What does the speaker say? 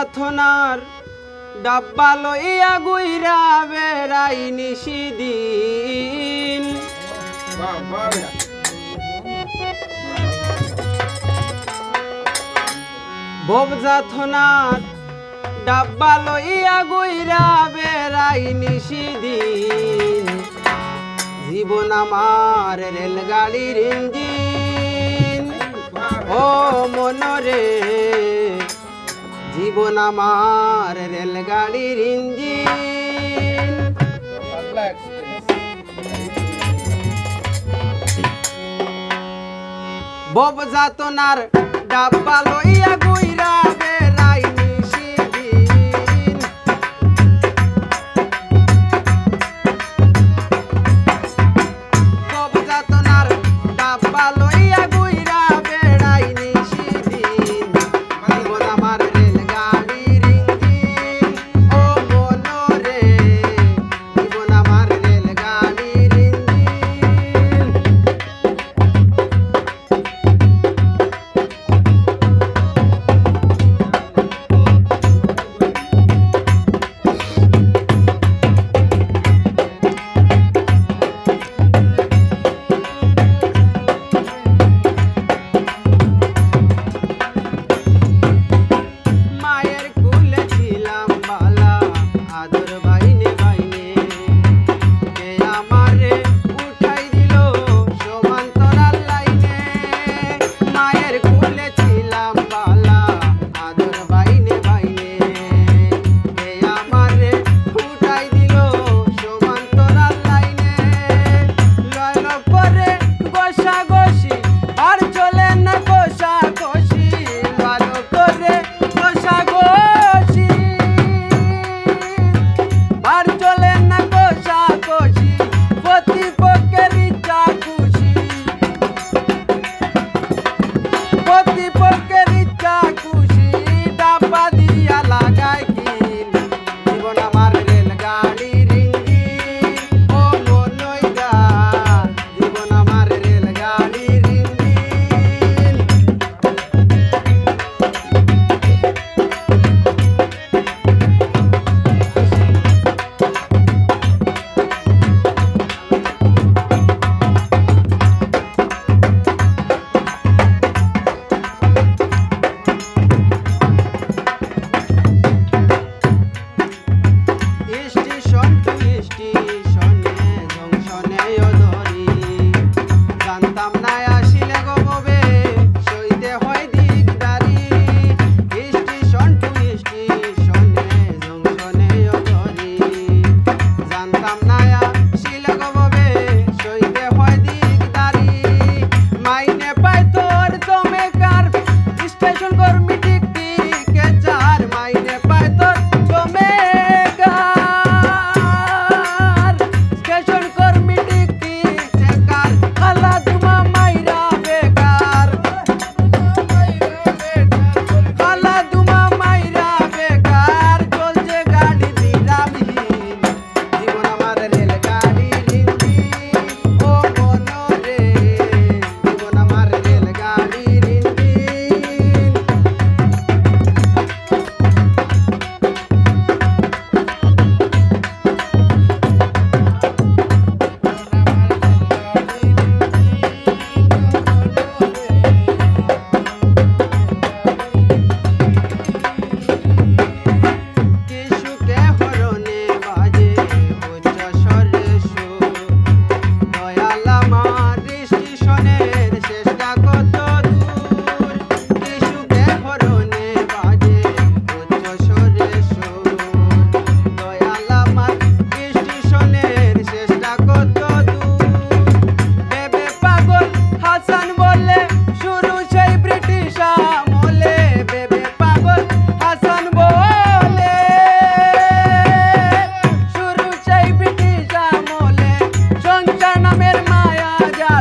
যাথনার ডাব্বা লইয়া গুইরা বেড়াই নিশিদিন ভব যাথনার ডাব্বা লইয়া গুইরা বেড়াই নিশিদিন জীবন আমার রেলগাড়ির ইঞ্জিন ও মনরে জীবন আমার রেলগাড়ির ইঞ্জিন ভব যাতনার ডাব্বা লইয়া গুইরা বেড়াই নিশিদিন ভব যাতনার ডাব্বা লইয়া গুইরা বেড়াই নিশিদিন জীবন আমার রেলগাড়ির ইঞ্জিন ও মনরে জীবন আমার রেলগাড়ির ইঞ্জিন মায়ের কুলে ছিলাম বালা আদর বাইনে বাইনে কে আমারে উঠাই দিল সমান্তরাল লাইনে মায়ের কুলে ছিলাম বালা আদর বাইনে বাইনে কে আমারে উঠাই দিল সমান্তরাল লাইনে লয়ন করে গোসা গোসি আর চলে না গোসা গোসি ভালো করে গোসা গোসি আর চলে না গোসা গোসি প্রতিপক্ষের ইচ্ছা খুশি প্রতিপক্ষের ইচ্ছা খুশি ডাব্বা দিয়া লাগাই কিল জীবন আমার রেলগাড়ির ইঞ্জিন ও মনইদা জীবন আমার রেলগাড়ির ইঞ্জিন স্টেশন টু স্টেশনে জংশনে ধরি জানতাম না আসিলে গবে সইতে হয় দিকদারি স্টেশন টু স্টেশনে জংশনে ধরি জানতাম না আসিলে গবে সইতে হয় দিকদারি মাইনে পাই তোর জমেকার স্টেশন কর্মী ঠিক ঠিকে চার মাইনে পাই তোর জমেকার স্টেশন কর্মী ঠিক ঠিকে কার খালা দুমা মাইরা বেকার খালা দুমা মাইরা বেকার চলছে গাড়ি দিলামহীন জীবন আমার রেলগাড়ির ইঞ্জিন ও মনরে জীবন আমার রেলগাড়ির ইঞ্জিন কিছুকে হরণে বাজে উচ্চ স্বরে সুর দয়াল আমার স্টেশনের শেষটা কত দূর কিছুকে হরণে বাজে উচ্চ স্বরে সুর দয়াল আমার স্টেশনের শেষটা কত দূর বেবে পাগল হাসান বলে শুরু সেই ব্রিটিশ আমলে বেবে পাগল হাসান বলে শুরু সেই ব্রিটিশ আমলে সংসার নামের মায়া জাল